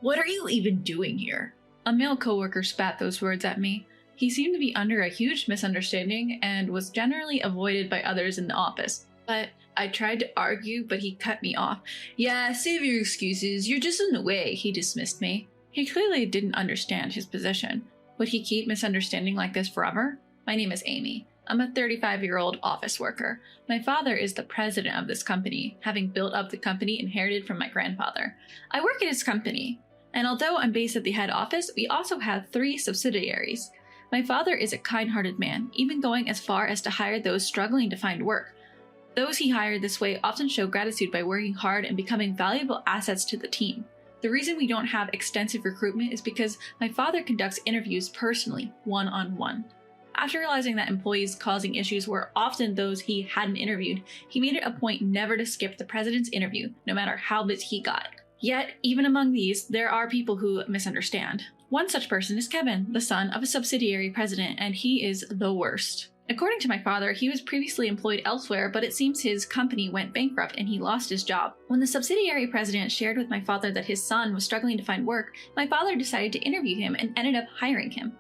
What are you even doing here? A male coworker spat those words at me. He seemed to be under a huge misunderstanding and was generally avoided by others in the office. But I tried to argue, but he cut me off. Yeah, save your excuses. You're just in the way, he dismissed me. He clearly didn't understand his position. Would he keep misunderstanding like this forever? My name is Amy. I'm a 35-year-old office worker. My father is the president of this company, having built up the company inherited from my grandfather. I work at his company, and although I'm based at the head office, we also have 3 subsidiaries. My father is a kind-hearted man, even going as far as to hire those struggling to find work. Those he hired this way often show gratitude by working hard and becoming valuable assets to the team. The reason we don't have extensive recruitment is because my father conducts interviews personally, one-on-one. After realizing that employees causing issues were often those he hadn't interviewed, he made it a point never to skip the president's interview, no matter how busy he got. Yet, even among these, there are people who misunderstand. One such person is Kevin, the son of a subsidiary president, and he is the worst. According to my father, he was previously employed elsewhere, but it seems his company went bankrupt and he lost his job. When the subsidiary president shared with my father that his son was struggling to find work, my father decided to interview him and ended up hiring him.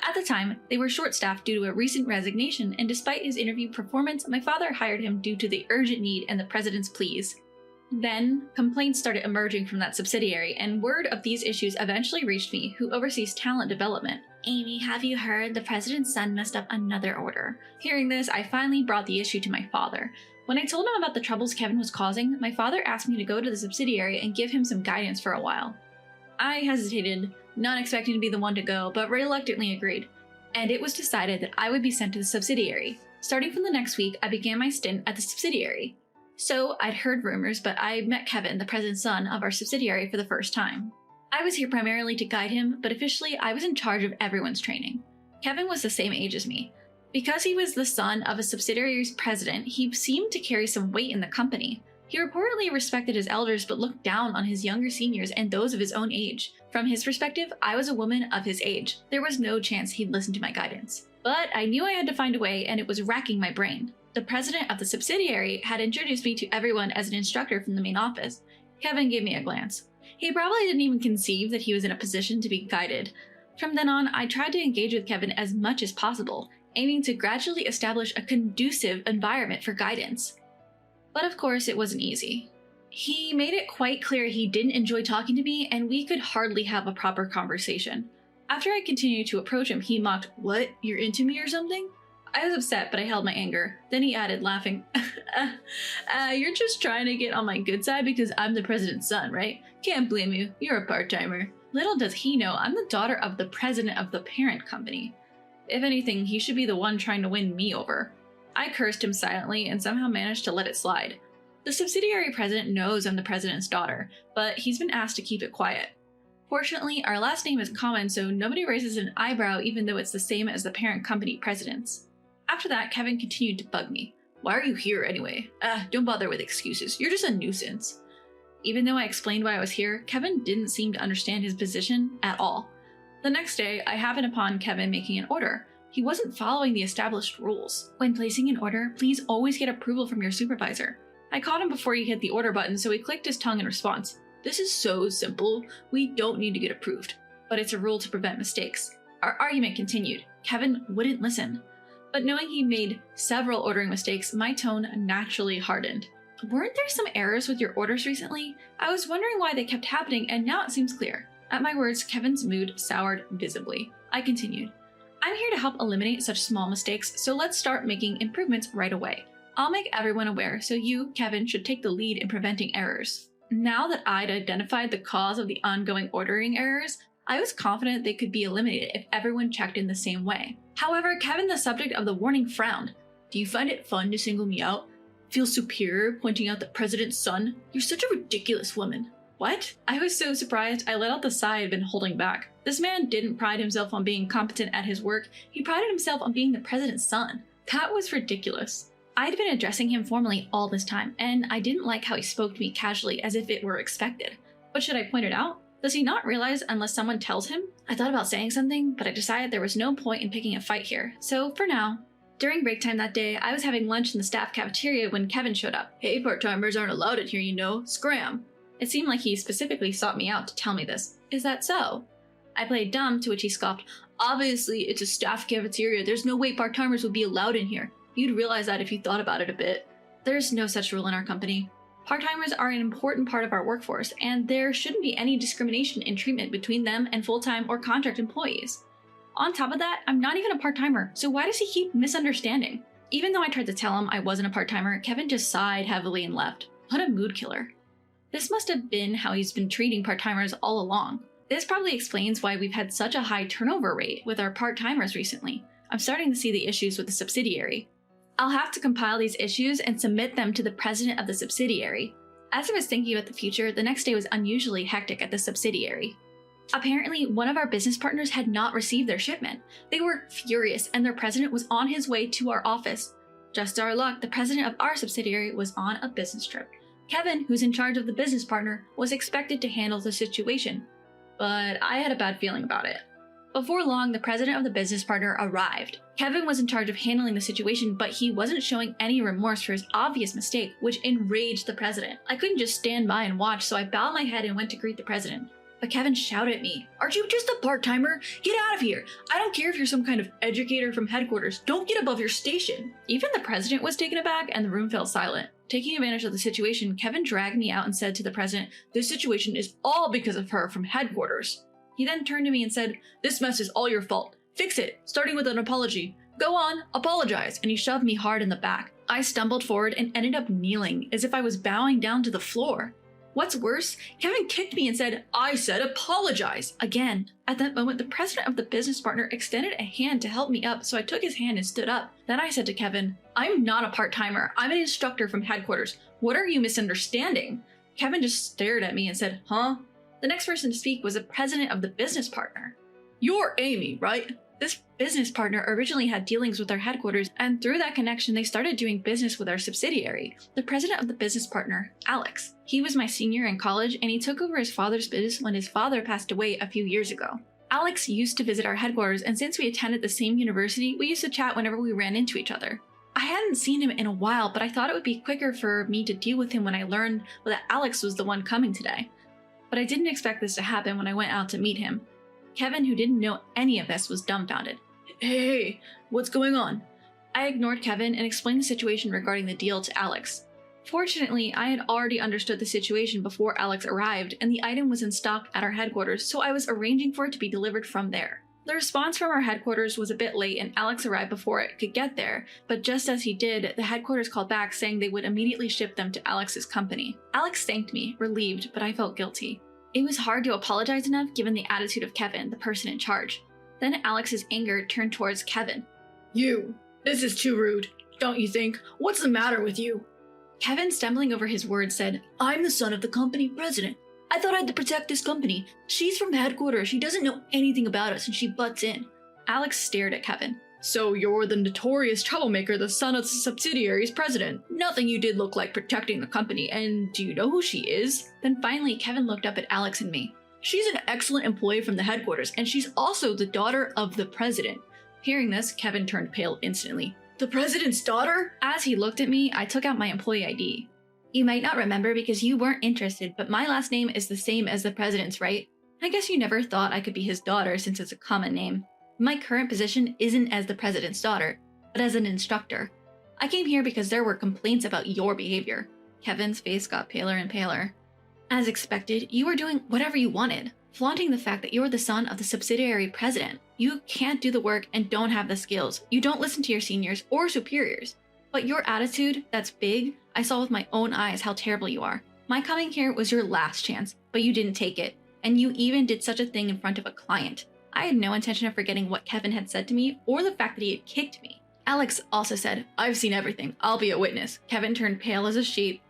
At the time, they were short-staffed due to a recent resignation, and despite his interview performance, my father hired him due to the urgent need and the president's pleas. Then, complaints started emerging from that subsidiary, and word of these issues eventually reached me, who oversees talent development. Amy, have you heard? The president's son messed up another order. Hearing this, I finally brought the issue to my father. When I told him about the troubles Kevin was causing, my father asked me to go to the subsidiary and give him some guidance for a while. I hesitated, not expecting to be the one to go, but reluctantly agreed. And it was decided that I would be sent to the subsidiary. Starting from the next week, I began my stint at the subsidiary. So, I'd heard rumors, but I met Kevin, the president's son of our subsidiary, for the first time. I was here primarily to guide him, but officially I was in charge of everyone's training. Kevin was the same age as me. Because he was the son of a subsidiary's president, he seemed to carry some weight in the company. He reportedly respected his elders but looked down on his younger seniors and those of his own age. From his perspective, I was a woman of his age. There was no chance he'd listen to my guidance. But I knew I had to find a way, and it was racking my brain. The president of the subsidiary had introduced me to everyone as an instructor from the main office. Kevin gave me a glance. He probably didn't even conceive that he was in a position to be guided. From then on, I tried to engage with Kevin as much as possible, aiming to gradually establish a conducive environment for guidance. But of course, it wasn't easy. He made it quite clear he didn't enjoy talking to me, and we could hardly have a proper conversation. After I continued to approach him, he mocked, "What? You're into me or something?" I was upset, but I held my anger. Then he added, laughing, "You're just trying to get on my good side because I'm the president's son, right? Can't blame you. You're a part-timer." Little does he know, I'm the daughter of the president of the parent company. If anything, he should be the one trying to win me over. I cursed him silently and somehow managed to let it slide. The subsidiary president knows I'm the president's daughter, but he's been asked to keep it quiet. Fortunately, our last name is common, so nobody raises an eyebrow even though it's the same as the parent company president's. After that, Kevin continued to bug me. "Why are you here anyway? Don't bother with excuses. You're just a nuisance." Even though I explained why I was here, Kevin didn't seem to understand his position at all. The next day, I happened upon Kevin making an order. He wasn't following the established rules. When placing an order, please always get approval from your supervisor. I caught him before he hit the order button, so he clicked his tongue in response. "This is so simple. We don't need to get approved. But it's a rule to prevent mistakes." Our argument continued. Kevin wouldn't listen. But knowing he made several ordering mistakes, my tone naturally hardened. "Weren't there some errors with your orders recently? I was wondering why they kept happening, and now it seems clear." At my words, Kevin's mood soured visibly. I continued. "I'm here to help eliminate such small mistakes, so let's start making improvements right away. I'll make everyone aware, so you, Kevin, should take the lead in preventing errors." Now that I'd identified the cause of the ongoing ordering errors, I was confident they could be eliminated if everyone checked in the same way. However, Kevin, the subject of the warning, frowned. "Do you find it fun to single me out? Feel superior pointing out the president's son? You're such a ridiculous woman." What? I was so surprised I let out the sigh I'd been holding back. This man didn't pride himself on being competent at his work, he prided himself on being the president's son. That was ridiculous. I'd been addressing him formally all this time, and I didn't like how he spoke to me casually as if it were expected. But should I point it out? Does he not realize unless someone tells him? I thought about saying something, but I decided there was no point in picking a fight here, so for now. During break time that day, I was having lunch in the staff cafeteria when Kevin showed up. "Hey, part-timers aren't allowed in here, you know. Scram." It seemed like he specifically sought me out to tell me this. Is that so? I played dumb, to which he scoffed. Obviously, it's a staff cafeteria. There's no way part-timers would be allowed in here. You'd realize that if you thought about it a bit. There's no such rule in our company. Part-timers are an important part of our workforce, and there shouldn't be any discrimination in treatment between them and full-time or contract employees. On top of that, I'm not even a part-timer, so why does he keep misunderstanding? Even though I tried to tell him I wasn't a part-timer, Kevin just sighed heavily and left. What a mood killer. This must have been how he's been treating part-timers all along. This probably explains why we've had such a high turnover rate with our part-timers recently. I'm starting to see the issues with the subsidiary. I'll have to compile these issues and submit them to the president of the subsidiary. As I was thinking about the future, the next day was unusually hectic at the subsidiary. Apparently, one of our business partners had not received their shipment. They were furious, and their president was on his way to our office. Just our luck, the president of our subsidiary was on a business trip. Kevin, who's in charge of the business partner, was expected to handle the situation, but I had a bad feeling about it. Before long, the president of the business partner arrived. Kevin was in charge of handling the situation, but he wasn't showing any remorse for his obvious mistake, which enraged the president. I couldn't just stand by and watch, so I bowed my head and went to greet the president. But Kevin shouted at me, "Aren't you just a part-timer? Get out of here! I don't care if you're some kind of educator from headquarters. Don't get above your station!" Even the president was taken aback, and the room fell silent. Taking advantage of the situation, Kevin dragged me out and said to the president, "This situation is all because of her from headquarters." He then turned to me and said, "This mess is all your fault. Fix it, starting with an apology. Go on, apologize," and he shoved me hard in the back. I stumbled forward and ended up kneeling, as if I was bowing down to the floor. What's worse, Kevin kicked me and said, "I said apologize," again. At that moment, the president of the business partner extended a hand to help me up, so I took his hand and stood up. Then I said to Kevin, "I'm not a part-timer. I'm an instructor from headquarters. What are you misunderstanding?" Kevin just stared at me and said, "Huh?" The next person to speak was the president of the business partner. "You're Amy, right?" This business partner originally had dealings with our headquarters, and through that connection, they started doing business with our subsidiary. The president of the business partner, Alex. He was my senior in college, and he took over his father's business when his father passed away a few years ago. Alex used to visit our headquarters, and since we attended the same university, we used to chat whenever we ran into each other. I hadn't seen him in a while, but I thought it would be quicker for me to deal with him when I learned that Alex was the one coming today. But I didn't expect this to happen when I went out to meet him. Kevin, who didn't know any of this, was dumbfounded. Hey, what's going on?" I ignored Kevin and explained the situation regarding the deal to Alex. Fortunately, I had already understood the situation before Alex arrived, and the item was in stock at our headquarters, so I was arranging for it to be delivered from there. The response from our headquarters was a bit late, and Alex arrived before it could get there, but just as he did, the headquarters called back saying they would immediately ship them to Alex's company. Alex thanked me, relieved, but I felt guilty. It was hard to apologize enough given the attitude of Kevin, the person in charge. Then Alex's anger turned towards Kevin. "You! This is too rude, don't you think? What's the matter with you?" Kevin, stumbling over his words, said, "I'm the son of the company president. I thought I had to protect this company. She's from headquarters. She doesn't know anything about us and she butts in." Alex stared at Kevin. "So you're the notorious troublemaker, the son of the subsidiary's president. Nothing you did look like protecting the company, and do you know who she is?" Then finally, Kevin looked up at Alex and me. "She's an excellent employee from the headquarters, and she's also the daughter of the president." Hearing this, Kevin turned pale instantly. "The president's daughter?" As he looked at me, I took out my employee ID. "You might not remember because you weren't interested, but my last name is the same as the president's, right? I guess you never thought I could be his daughter since it's a common name. My current position isn't as the president's daughter, but as an instructor. I came here because there were complaints about your behavior." Kevin's face got paler and paler. "As expected, you were doing whatever you wanted, flaunting the fact that you're the son of the subsidiary president. You can't do the work and don't have the skills. You don't listen to your seniors or superiors. But your attitude, that's big. I saw with my own eyes how terrible you are. My coming here was your last chance, but you didn't take it. And you even did such a thing in front of a client." I had no intention of forgetting what Kevin had said to me or the fact that he had kicked me. Alex also said, "I've seen everything. I'll be a witness." Kevin turned pale as a sheet.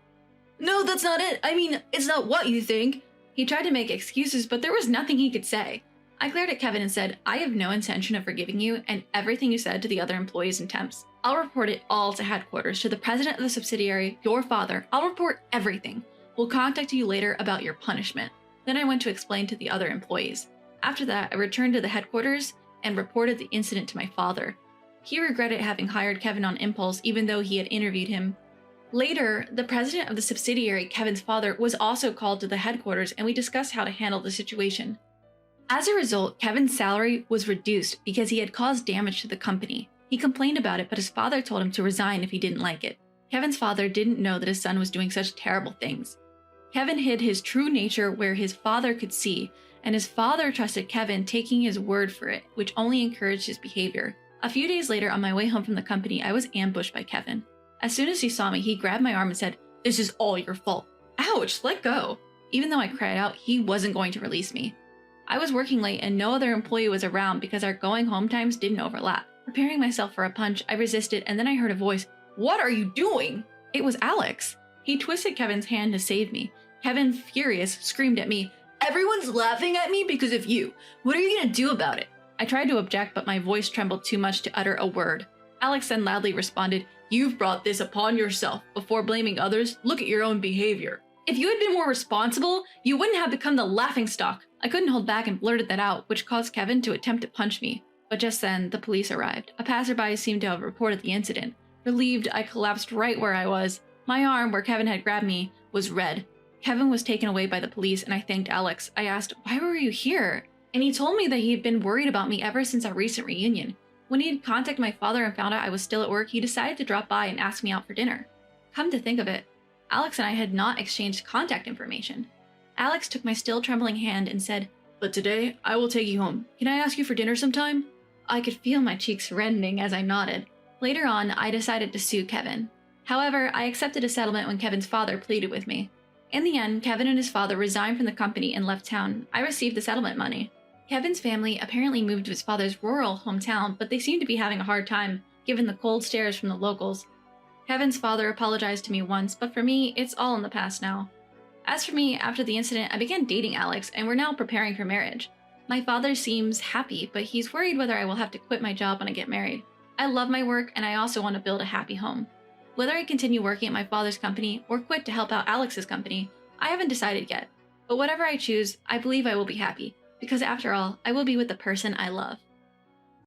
"No, that's not it. I mean, it's not what you think." He tried to make excuses, but there was nothing he could say. I glared at Kevin and said, "I have no intention of forgiving you and everything you said to the other employees and temps. I'll report it all to headquarters, to the president of the subsidiary, your father. I'll report everything. We'll contact you later about your punishment." Then I went to explain to the other employees. After that, I returned to the headquarters and reported the incident to my father. He regretted having hired Kevin on impulse even though he had interviewed him. Later, the president of the subsidiary, Kevin's father, was also called to the headquarters and we discussed how to handle the situation. As a result, Kevin's salary was reduced because he had caused damage to the company. He complained about it, but his father told him to resign if he didn't like it. Kevin's father didn't know that his son was doing such terrible things. Kevin hid his true nature where his father could see, and his father trusted Kevin, taking his word for it, which only encouraged his behavior. A few days later, on my way home from the company, I was ambushed by Kevin. As soon as he saw me, he grabbed my arm and said, "This is all your fault." Ouch, let go. Even though I cried out, he wasn't going to release me. I was working late and no other employee was around because our going home times didn't overlap. Preparing myself for a punch, I resisted and then I heard a voice. "What are you doing?" It was Alex. He twisted Kevin's hand to save me. Kevin, furious, screamed at me, "Everyone's laughing at me because of you. What are you gonna do about it?" I tried to object, but my voice trembled too much to utter a word. Alex then loudly responded, "You've brought this upon yourself. Before blaming others, look at your own behavior. If you had been more responsible, you wouldn't have become the laughingstock." I couldn't hold back and blurted that out, which caused Kevin to attempt to punch me. But just then, the police arrived. A passerby seemed to have reported the incident. Relieved, I collapsed right where I was. My arm, where Kevin had grabbed me, was red. Kevin was taken away by the police and I thanked Alex. I asked, "Why were you here?" And he told me that he had been worried about me ever since our recent reunion. When he had contacted my father and found out I was still at work, he decided to drop by and ask me out for dinner. Come to think of it, Alex and I had not exchanged contact information. Alex took my still trembling hand and said, "But today, I will take you home. Can I ask you for dinner sometime?" I could feel my cheeks reddening as I nodded. Later on, I decided to sue Kevin. However, I accepted a settlement when Kevin's father pleaded with me. In the end, Kevin and his father resigned from the company and left town. I received the settlement money. Kevin's family apparently moved to his father's rural hometown, but they seemed to be having a hard time, given the cold stares from the locals. Kevin's father apologized to me once, but for me, it's all in the past now. As for me, after the incident, I began dating Alex, and we're now preparing for marriage. My father seems happy, but he's worried whether I will have to quit my job when I get married. I love my work, and I also want to build a happy home. Whether I continue working at my father's company or quit to help out Alex's company, I haven't decided yet. But whatever I choose, I believe I will be happy, because after all, I will be with the person I love.